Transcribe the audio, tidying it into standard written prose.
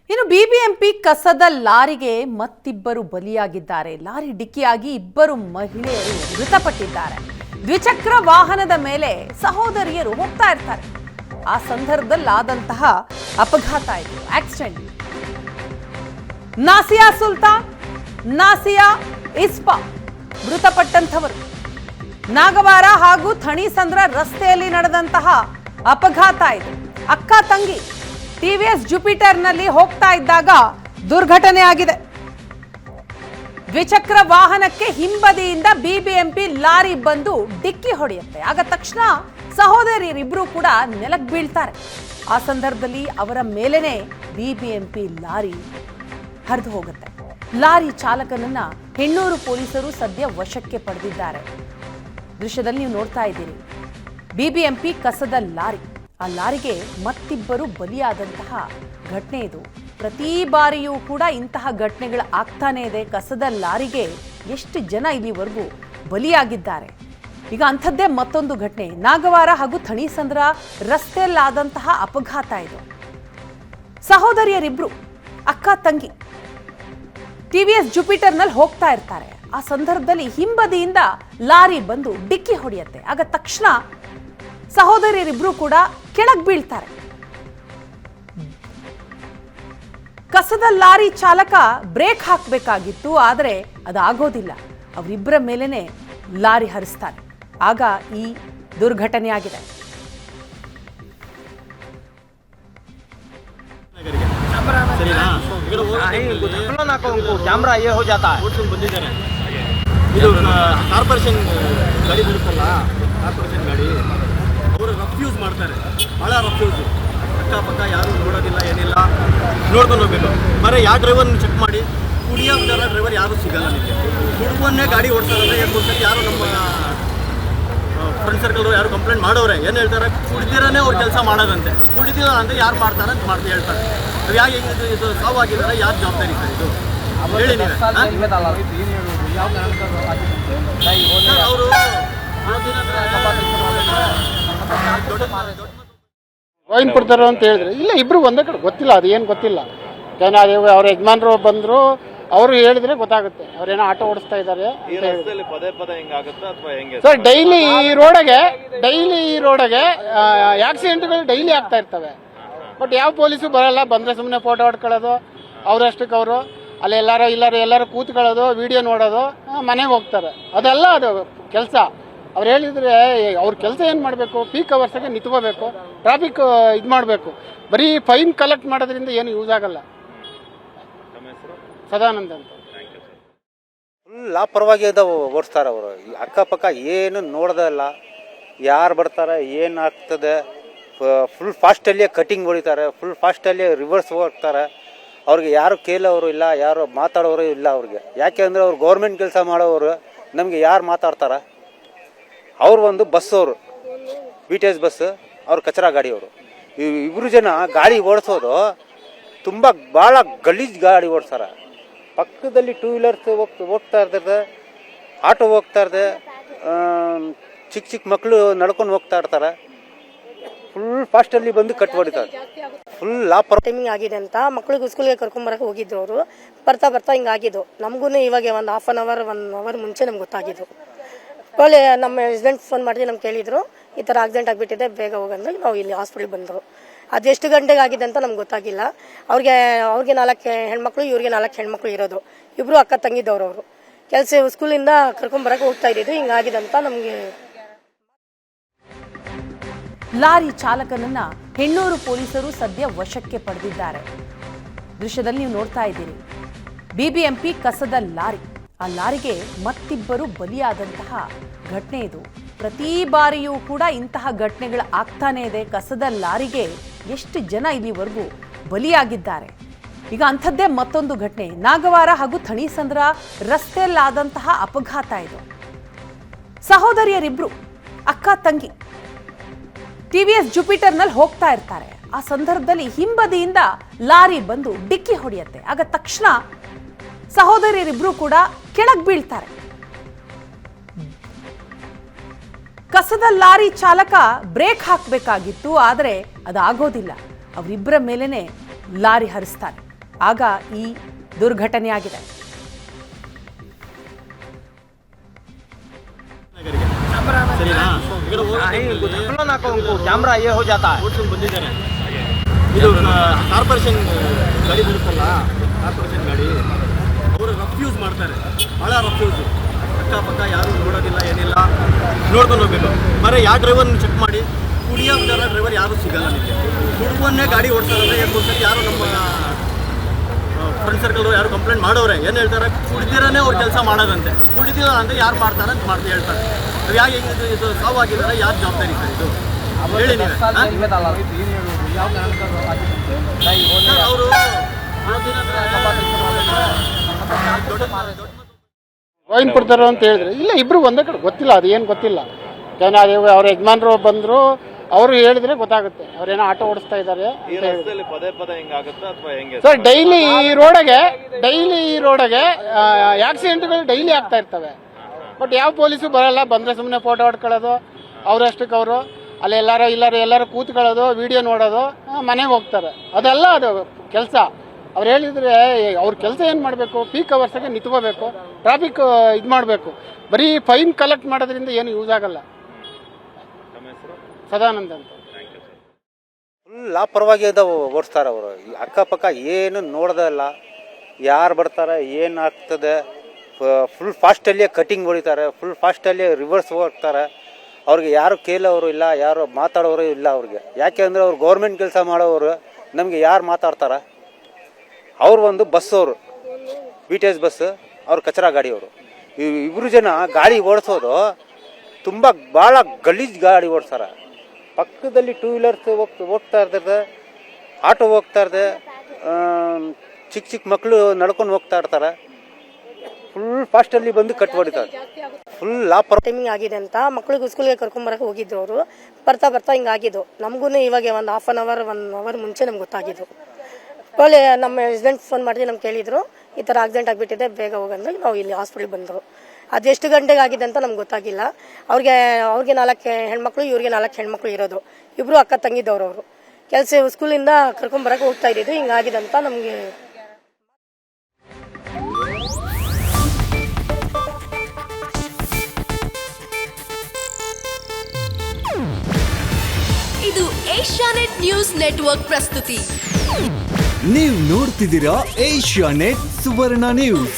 ಇನ್ನು ಬಿಬಿಎಂಪಿ ಕಸದ ಲಾರಿಗೆ ಮತ್ತಿಬ್ಬರು ಬಲಿಯಾಗಿದ್ದಾರೆ. ಲಾರಿ ಡಿಕ್ಕಿಯಾಗಿ ಇಬ್ಬರು ಮಹಿಳೆಯರು ಮೃತಪಟ್ಟಿದ್ದಾರೆ. ದ್ವಿಚಕ್ರ ವಾಹನದ ಮೇಲೆ ಸಹೋದರಿಯರು ಹೋಗ್ತಾ ಇರ್ತಾರೆ. ಆ ಸಂದರ್ಭದಲ್ಲಿ ಆದಂತಹ ಅಪಘಾತ ಇದು, ಆಕ್ಸಿಡೆಂಟ್. ನಾಸಿಯಾ ಸುಲ್ತಾನ್, ನಾಸಿಯಾ ಇಸ್ಪಾ ಮೃತಪಟ್ಟಂತವರು. ನಾಗವಾರ ಹಾಗೂ ಥಣಿಸಂದ್ರ ರಸ್ತೆಯಲ್ಲಿ ನಡೆದಂತಹ ಅಪಘಾತ ಇದು. ಅಕ್ಕ ತಂಗಿ ಟಿವಿಎಸ್ ಜುಪಿಟರ್ನಲ್ಲಿ ಹೋಗ್ತಾ ಇದ್ದಾಗ ದುರ್ಘಟನೆ ಆಗಿದೆ. ದ್ವಿಚಕ್ರ ವಾಹನಕ್ಕೆ ಹಿಂಬದಿಯಿಂದ ಬಿಬಿಎಂಪಿ ಲಾರಿ ಬಂದು ಡಿಕ್ಕಿ ಹೊಡೆಯುತ್ತೆ. ಆಗ ತಕ್ಷಣ ಸಹೋದರಿಯರಿಬ್ರು ಕೂಡ ನೆಲಕ್ಕೆ ಬೀಳ್ತಾರೆ. ಆ ಸಂದರ್ಭದಲ್ಲಿ ಅವರ ಮೇಲೇನೆ ಬಿಬಿಎಂಪಿ ಲಾರಿ ಹರಿದು ಹೋಗುತ್ತೆ. ಲಾರಿ ಚಾಲಕನನ್ನ ಹೆಣ್ಣೂರು ಪೊಲೀಸರು ಸದ್ಯ ವಶಕ್ಕೆ ಪಡೆದಿದ್ದಾರೆ. ದೃಶ್ಯದಲ್ಲಿ ನೀವು ನೋಡ್ತಾ ಇದ್ದೀರಿ, ಬಿಬಿಎಂಪಿ ಕಸದ ಲಾರಿ. ಆ ಲಾರಿಗೆ ಮತ್ತಿಬ್ಬರು ಬಲಿಯಾದಂತಹ ಘಟನೆ ಇದು. ಪ್ರತಿ ಬಾರಿಯೂ ಕೂಡ ಇಂತಹ ಘಟನೆಗಳು ಆಗ್ತಾನೆ ಇದೆ. ಕಸದ ಲಾರಿಗೆ ಎಷ್ಟು ಜನ ಇಲ್ಲಿವರೆಗೂ ಬಲಿಯಾಗಿದ್ದಾರೆ. ಈಗ ಅಂಥದ್ದೇ ಮತ್ತೊಂದು ಘಟನೆ, ನಾಗವಾರ ಹಾಗೂ ಥಣಿಸಂದ್ರ ರಸ್ತೆಯಲ್ಲಾದಂತಹ ಅಪಘಾತ ಇದು. ಸಹೋದರಿಯರಿಬ್ರು ಅಕ್ಕ ತಂಗಿ ಟಿವಿಎಸ್ ಜುಪಿಟರ್ನಲ್ಲಿ ಹೋಗ್ತಾ ಇರ್ತಾರೆ. ಆ ಸಂದರ್ಭದಲ್ಲಿ ಹಿಂಬದಿಯಿಂದ ಲಾರಿ ಬಂದು ಡಿಕ್ಕಿ ಹೊಡೆಯುತ್ತೆ. ಆಗ ತಕ್ಷಣ ಸಹೋದರಿಯರಿಬ್ರು ಕೂಡ ಕೆಳಗೆ ಬೀಳ್ತಾರೆ. ಕಸದ ಲಾರಿ ಚಾಲಕ ಬ್ರೇಕ್ ಹಾಕಬೇಕಾಗಿತ್ತು, ಆದರೆ ಅದಾಗೋದಿಲ್ಲ. ಅವರಿಬ್ಬರ ಮೇಲೇನೆ ಲಾರಿ ಹರಿಸ್ತಾರೆ. ಆಗ ಈ ದುರ್ಘಟನೆ ಆಗಿದೆ. ಕ್ಯಾಮ್ರಾ ಹೋ ಜಾತಾ ಬಂದಿದ್ದಾರೆ. ಇದು ಕಾರ್ಪೊರೇಷನ್ ಗಾಡಿ ಬರುತ್ತಲ್ಲ, ಕಾರ್ಪೊರೇಷನ್ ಗಾಡಿ ಅವರು ರಫ್ಯೂಸ್ ಮಾಡ್ತಾರೆ, ಭಾಳ ರಫ್ಯೂಸ್. ಅಕ್ಕಪಕ್ಕ ಯಾರು ನೋಡೋದಿಲ್ಲ, ಏನಿಲ್ಲ, ನೋಡ್ಕೊಂಡು ಹೋಗ್ಬೇಕು. ಬರೀ ಯಾವ ಡ್ರೈವರ್ನ ಚೆಕ್ ಮಾಡಿ, ಕುಡಿಯೋ ಡ್ರೈವರ್ ಯಾರು ಸಿಗಲ್ಲ. ನಿಮಗೆ ಹುಡುಗನ್ನೇ ಗಾಡಿ ಓಡಿಸ್ತಾರಲ್ಲ, ಏರ್ಪೋರ್ಟಲ್ಲಿ ಯಾರು ನಮ್ಮ ಫ್ರೆಂಡ್ ಸರ್ಕಲ್ ಯಾರು ಕಂಪ್ಲೇಂಟ್ ಮಾಡೋರೆ. ಏನು ಹೇಳ್ತಾರೆ, ಕುಡಿದಿರೇ ಅವ್ರು ಕೆಲಸ ಮಾಡೋದಂತೆ. ಕುಡಿದಿಲ್ಲ ಅಂದರೆ ಯಾರು ಮಾಡ್ತಾರೆ ಅಂತ ಮಾಡ್ತಾ ಹೇಳ್ತಾರೆ. ಅದು ಯಾಕೆ ಇದು ಸಾವಾಗಿದ್ದಾರೆ, ಯಾರು ಜವಾಬ್ದಾರಿ ಸರ್ ಇದು ಹೇಳಿ ನೀವು? ಅವರು ಕಾಯಿನ್ ಕೊಡ್ತಾರೆ ಅಂತ ಹೇಳಿದ್ರೆ ಇಲ್ಲ, ಇಬ್ರು ಒಂದೇ ಕಡೆ ಗೊತ್ತಿಲ್ಲ, ಅದು ಏನು ಗೊತ್ತಿಲ್ಲ. ಏನೋ ಅದೇ ಅವ್ರ ಯಜಮಾನರು ಬಂದರು, ಅವರು ಹೇಳಿದ್ರೆ ಗೊತ್ತಾಗುತ್ತೆ ಅವ್ರೇನೋ ಆಟೋ ಓಡಿಸ್ತಾ ಇದ್ದಾರೆ ಸರ್. ಡೈಲಿ ಈ ರೋಡಗೆ ಆಕ್ಸಿಡೆಂಟ್ಗಳು ಡೈಲಿ ಆಗ್ತಾ ಇರ್ತವೆ. ಬಟ್ ಯಾವ ಪೊಲೀಸು ಬರಲ್ಲ. ಬಂದರೆ ಸುಮ್ಮನೆ ಫೋಟೋ ಹೊಡ್ಕೊಳ್ಳೋದು, ಅವರಷ್ಟಕ್ಕೆ ಅವರು ಅಲ್ಲಿ ಎಲ್ಲರೂ ಕೂತ್ಕೊಳ್ಳೋದು, ವಿಡಿಯೋ ನೋಡೋದು, ಮನೆಗೆ ಹೋಗ್ತಾರೆ. ಅದೆಲ್ಲ ಅದು ಕೆಲಸ. ಅವ್ರು ಹೇಳಿದ್ರೆ ಅವ್ರ ಕೆಲಸ ಏನು ಮಾಡಬೇಕು, ಪೀಕ್ ಅವರ್ಸ್ಗೆ ನಿಂತ್ಕೋಬೇಕು, ಟ್ರಾಫಿಕ್ ಇದು ಮಾಡಬೇಕು. ಬರೀ ಫೈನ್ ಕಲೆಕ್ಟ್ ಮಾಡೋದ್ರಿಂದ ಏನು ಯೂಸ್ ಆಗಲ್ಲ. ಸದಾನಂದ ಅಂತ ಫುಲ್ ಲಾಪರವಾಗಿ ಓಡಿಸ್ತಾರೆ ಅವರು. ಅಕ್ಕಪಕ್ಕ ಏನು ನೋಡೋದಲ್ಲ, ಯಾರು ಬರ್ತಾರೆ, ಏನು ಆಗ್ತದೆ. ಫುಲ್ ಫಾಸ್ಟಲ್ಲಿಯೇ ಕಟಿಂಗ್ ಹೊಡಿತಾರೆ, ಫುಲ್ ಫಾಸ್ಟಲ್ಲಿಯೇ ರಿವರ್ಸ್ ಹೋಗ್ತಾರೆ. ಅವ್ರಿಗೆ ಯಾರು ಕೇಳೋರು ಇಲ್ಲ, ಯಾರು ಮಾತಾಡೋರು ಇಲ್ಲ ಅವ್ರಿಗೆ. ಯಾಕೆ ಅಂದರೆ ಅವ್ರು ಗೌರ್ಮೆಂಟ್ ಕೆಲಸ ಮಾಡೋರು, ನಮಗೆ ಯಾರು ಮಾತಾಡ್ತಾರೆ? ಅವ್ರು ಒಂದು ಬಸ್, ಅವರು BTS ಬಸ್, ಅವ್ರು ಕಚರಾ ಗಾಡಿಯವರು. ಇಬ್ಬರು ಜನ ಗಾಡಿ ಓಡಿಸೋದು ತುಂಬ ಭಾಳ ಗಲೀಜ್ ಗಾಡಿ ಓಡಿಸ್ತಾರೆ. ಪಕ್ಕದಲ್ಲಿ ಟೂ ವೀಲರ್ಸ್ ಹೋಗ್ತಾ ಇರ್ತದೆ, ಆಟೋ ಹೋಗ್ತಾ ಇರ್ತದೆ, ಚಿಕ್ಕ ಮಕ್ಕಳು ನಡ್ಕೊಂಡು ಹೋಗ್ತಾ ಇರ್ತಾರೆ. ಫುಲ್ ಫಾಸ್ಟಲ್ಲಿ ಬಂದು ಕಟ್ ಹೊಡಿತಾರೆ. ಫುಲ್ ಲಾಪರ ಟೈಮಿಂಗ್ ಆಗಿದೆ ಅಂತ ಮಕ್ಕಳಿಗೆ ಸ್ಕೂಲ್ಗೆ ಕರ್ಕೊಂಬರಕ್ಕೆ ಹೋಗಿದ್ರು. ಅವರು ಬರ್ತಾ ಹಿಂಗಾಗಿದ್ದು. ನಮಗೂ ಇವಾಗ ಒಂದು ಹಾಫ್ ಆನ್ ಅವರ್ 1 ಅವರ್ ಮುಂಚೆ ನಮ್ಗೆ ಗೊತ್ತಾಗಿದ್ದು. ಒಳ್ಳೆ ನಮ್ಮ ರೆಸಿಡೆಂಟ್ ಫೋನ್ ಮಾಡಿದ್ರೆ ನಮ್ಗೆ ಕೇಳಿದ್ರು, ಈ ಥರ ಆಕ್ಸಿಡೆಂಟ್ ಆಗಿಬಿಟ್ಟಿದೆ, ಬೇಗ ಹೋಗಂದ್ರೆ ನಾವು ಇಲ್ಲಿ ಹಾಸ್ಪಿಟ್ಲಿಗೆ ಬಂದರು. ಅದು ಎಷ್ಟು ಗಂಟೆಗೆ ಆಗಿದೆ ಅಂತ ನಮ್ಗೆ ಗೊತ್ತಾಗಿಲ್ಲ. ಅವ್ರಿಗೆ 4 ಹೆಣ್ಮಕ್ಳು, ಇವ್ರಿಗೆ 4 ಹೆಣ್ಮಕ್ಳು ಇರೋದು. ಇಬ್ಬರು ಅಕ್ಕ ತಂಗಿದ್ದವ್ರು. ಅವರು ಸ್ಕೂಲಿಂದ ಕರ್ಕೊಂಬರಕ್ಕೆ ಹೋಗ್ತಾ ಇದ್ದಿದ್ದು, ಹಿಂಗಾಗಿದೆ ಅಂತ ನಮಗೆ. ಲಾರಿ ಚಾಲಕನನ್ನ ಹೆಣ್ಣೂರು ಪೊಲೀಸರು ಸದ್ಯ ವಶಕ್ಕೆ ಪಡೆದಿದ್ದಾರೆ. ದೃಶ್ಯದಲ್ಲಿ ನೀವು ನೋಡ್ತಾ ಇದ್ದೀರಿ, ಬಿಬಿಎಂಪಿ ಕಸದ ಲಾರಿ. ಆ ಲಾರಿಗೆ ಮತ್ತಿಬ್ಬರು ಬಲಿಯಾದಂತಹ ಘಟನೆ ಇದು. ಪ್ರತಿ ಬಾರಿಯೂ ಕೂಡ ಇಂತಹ ಘಟನೆಗಳು ಆಗ್ತಾನೆ ಇದೆ. ಕಸದ ಲಾರಿಗೆ ಎಷ್ಟು ಜನ ಇಲ್ಲಿವರೆಗೂ ಬಲಿಯಾಗಿದ್ದಾರೆ. ಈಗ ಅಂಥದ್ದೇ ಮತ್ತೊಂದು ಘಟನೆ, ನಾಗವಾರ ಹಾಗೂ ಥಣಿಸಂದ್ರ ರಸ್ತೆಯಲ್ಲಾದಂತಹ ಅಪಘಾತ ಇದು. ಸಹೋದರಿಯರಿಬ್ರು ಅಕ್ಕ ತಂಗಿ ಟಿವಿಎಸ್ ಜುಪಿಟರ್ನಲ್ಲಿ ಹೋಗ್ತಾ ಇರ್ತಾರೆ. ಆ ಸಂದರ್ಭದಲ್ಲಿ ಹಿಂಬದಿಯಿಂದ ಲಾರಿ ಬಂದು ಡಿಕ್ಕಿ ಹೊಡೆಯುತ್ತೆ. ಆಗ ತಕ್ಷಣ ಸಹೋದರಿಯರಿಬ್ರು ಕೂಡ ಕೆಳಗೆ ಬೀಳ್ತಾರೆ. ಕಸದ ಲಾರಿ ಚಾಲಕ ಬ್ರೇಕ್ ಹಾಕಬೇಕಾಗಿತ್ತು, ಆದರೆ ಅದಾಗೋದಿಲ್ಲ. ಅವರಿಬ್ಬರ ಮೇಲೇನೆ ಲಾರಿ ಹರಿಸ್ತಾರೆ. ಆಗ ಈ ದುರ್ಘಟನೆ ಆಗಿದೆ. ಸರಿನಾ? कैमरा ये हो जाता है. ಓಡ್ಸ್ಕೊಂಡು ಬಂದಿದ್ದಾರೆ. ಇದು ಕಾರ್ಪೊರೇಷನ್ ಗಾಡಿ ಬರುತ್ತಲ್ಲ, ಕಾರ್ಪೊರೇಷನ್ ಗಾಡಿ, ಅವರು ರಫ್ ಯೂಸ್ ಮಾಡ್ತಾರೆ, ಭಾಳ ರಫ್ ಯೂಸ್. ಅಕ್ಕಪಕ್ಕ ಯಾರು ನೋಡೋದಿಲ್ಲ, ಏನಿಲ್ಲ, ನೋಡ್ಕೊಂಡು ಹೋಗ್ಬೇಕು. ಬರೀ ಯಾವ ಡ್ರೈವರ್ನ ಚೆಕ್ ಮಾಡಿ, ಕುಡಿಯೋ ಡ್ರೈವರ್ ಯಾರು ಸಿಗಲ್ಲ ನಿಮಗೆ. ಕುಡ್ಕೊಂಡೇ ಗಾಡಿ ಓಡಿಸ್ತಾರಂದ್ರೆ ಏನು ಯಾರು ನಮ್ಮ ಫ್ರೆಂಡ್ ಸರ್ಕಲ್ ಯಾರು ಕಂಪ್ಲೇಂಟ್ ಮಾಡೋರೆ ಏನು ಹೇಳ್ತಾರೆ, ಕುಡಿದಿರೇ ಅವ್ರು ಕೆಲಸ ಮಾಡೋದಂತೆ, ಕುಡಿದಿಲ್ಲ ಅಂದರೆ ಯಾರು ಮಾಡ್ತಾರೆ ಅಂತ ಹೇಳ್ತಾರೆ. ಅದು ಯಾಕೆ ಇದು ಸಾವಾಗಿದ್ದಾರೆ, ಯಾರು ಜವಾಬ್ದಾರಿ ಸರ್ ಇದು ಹೇಳಿ ನೀವು? ಅವರು ಗೋವಿಂದ ಕೊಡ್ತಾರೋ ಅಂತ ಹೇಳಿದ್ರೆ ಇಲ್ಲ, ಇಬ್ರು ಒಂದೇ ಕಡೆ ಗೊತ್ತಿಲ್ಲ, ಅದು ಏನು ಗೊತ್ತಿಲ್ಲ. ಏನೋ ಅದೇ ಅವ್ರ ಯಜಮಾನರು ಬಂದರು, ಅವರು ಹೇಳಿದ್ರೆ ಗೊತ್ತಾಗುತ್ತೆ ಅವ್ರೇನೋ ಆಟೋ ಓಡಿಸ್ತಾ ಇದ್ದಾರೆ ಅಂತ ಹೇಳಿ. ಪದೇ ಪದೇ ಹಿಂಗಾಗುತ್ತೆ ಅಥವಾ ಹೆಂಗೆ ಸರ್ ಡೈಲಿ ಈ ರೋಡಗೆ ಆಕ್ಸಿಡೆಂಟ್ಗಳು ಡೈಲಿ ಆಗ್ತಾ ಇರ್ತವೆ. ಬಟ್ ಯಾವ ಪೊಲೀಸು ಬರಲ್ಲ, ಬಂದರೆ ಸುಮ್ಮನೆ ಫೋಟೋ ಹೊಡ್ಕೊಳ್ಳೋದು, ಅವರಷ್ಟಕ್ಕೆ ಅವರು ಅಲ್ಲಿ ಎಲ್ಲರೂ ಕೂತ್ಕೊಳ್ಳೋದು, ವಿಡಿಯೋ ನೋಡೋದು, ಮನೆಗೆ ಹೋಗ್ತಾರೆ. ಅದೆಲ್ಲ ಅದು ಕೆಲಸ. ಅವ್ರು ಹೇಳಿದರೆ ಅವ್ರ ಕೆಲಸ ಏನು ಮಾಡಬೇಕು, ಪೀಕ್ ಅವರ್ಸ್ಗೆ ನಿಂತ್ಕೋಬೇಕು, ಟ್ರಾಫಿಕ್ ಇದು ಮಾಡಬೇಕು. ಬರೀ ಫೈನ್ ಕಲೆಕ್ಟ್ ಮಾಡೋದ್ರಿಂದ ಏನು ಯೂಸ್ ಆಗಲ್ಲ. ಸದಾನಂದ ಅಂತ. ಫುಲ್ ಲಾಪರವಾಗಿ ಓಡಿಸ್ತಾರೆ ಅವರು. ಅಕ್ಕಪಕ್ಕ ಏನು ನೋಡೋದಲ್ಲ, ಯಾರು ಬರ್ತಾರೆ, ಏನು ಆಗ್ತದೆ, ಫುಲ್ ಫಾಸ್ಟಲ್ಲಿಯೇ ಕಟಿಂಗ್ ಹೊಡಿತಾರೆ, ಫುಲ್ ಫಾಸ್ಟಲ್ಲಿಯೇ ರಿವರ್ಸ್ ಹೋಗ್ತಾರೆ. ಅವ್ರಿಗೆ ಯಾರು ಕೇಳೋರು ಇಲ್ಲ, ಯಾರು ಮಾತಾಡೋರು ಇಲ್ಲ ಅವ್ರಿಗೆ. ಯಾಕೆ ಅಂದರೆ ಅವ್ರು ಗೌರ್ಮೆಂಟ್ ಕೆಲಸ ಮಾಡೋರು, ನಮಗೆ ಯಾರು ಮಾತಾಡ್ತಾರೆ? ಅವ್ರು ಒಂದು ಬಸ್, ಅವರು BTS ಬಸ್, ಅವ್ರು ಕಚರಾ ಗಾಡಿಯವರು. ಇಬ್ಬರು ಜನ ಗಾಡಿ ಓಡಿಸೋದು ತುಂಬ ಭಾಳ ಗಲೀಜ್ ಗಾಡಿ ಓಡಿಸ್ತಾರೆ. ಪಕ್ಕದಲ್ಲಿ ಟೂ ವೀಲರ್ಸ್ ಹೋಗ್ತಾ ಇರ್ತದೆ, ಆಟೋ ಹೋಗ್ತಾ ಇರ್ತದೆ, ಚಿಕ್ಕ ಮಕ್ಕಳು ನಡ್ಕೊಂಡು ಹೋಗ್ತಾ ಇರ್ತಾರೆ. ಫುಲ್ ಫಾಸ್ಟಲ್ಲಿ ಬಂದು ಕಟ್ ಹೊಡಿತಾರೆ. ಫುಲ್ ಲಾಪರ ಟೈಮಿಂಗ್ ಆಗಿದೆ ಅಂತ ಮಕ್ಕಳಿಗೆ ಸ್ಕೂಲ್ಗೆ ಕರ್ಕೊಂಬರಕ್ಕೆ ಹೋಗಿದ್ರು ಅವರು. ಬರ್ತಾ ಹಿಂಗಾಗಿದ್ದು. ನಮಗೂ ಇವಾಗ ಒಂದು ಹಾಫ್ ಆನ್ ಅವರ್ ಮುಂಚೆ ನಮ್ಗೆ ಗೊತ್ತಾಗಿದ್ದು. ಒಳ್ಳೆ ನಮ್ಮ ಹಸ್ಬೆಂಡ್ ಫೋನ್ ಮಾಡಿದ್ರೆ ನಮ್ಗೆ ಕೇಳಿದ್ರು, ಈ ಥರ ಆಕ್ಸಿಡೆಂಟ್ ಆಗಿಬಿಟ್ಟಿದೆ, ಬೇಗ ಹೋಗಂದ್ರೆ ನಾವು ಇಲ್ಲಿ ಹಾಸ್ಪಿಟ್ಲಿಗೆ ಬಂದರು. ಅದು ಎಷ್ಟು ಗಂಟೆಗೆ ಆಗಿದೆ ಅಂತ ನಮ್ಗೆ ಗೊತ್ತಾಗಿಲ್ಲ. ಅವ್ರಿಗೆ 4 ಹೆಣ್ಮಕ್ಳು, ಇವ್ರಿಗೆ 4 ಹೆಣ್ಮಕ್ಳು ಇರೋದು. ಇಬ್ಬರು ಅಕ್ಕ ತಂಗಿದ್ದವ್ರು. ಅವರು ಸ್ಕೂಲಿಂದ ಕರ್ಕೊಂಬರಕ್ಕೆ ಹೋಗ್ತಾ ಇದ್ದಿದ್ದು, ಹಿಂಗಾಗಿದೆ ಅಂತ ನಮಗೆ. ಇದು ಏಷ್ಯಾನೆಟ್ ನ್ಯೂಸ್ ನೆಟ್ವರ್ಕ್ ಪ್ರಸ್ತುತಿ. ನೀವು ನೋಡ್ತಿದ್ದೀರಾ ಏಷ್ಯಾನೆಟ್ ಸುವರ್ಣ ನ್ಯೂಸ್.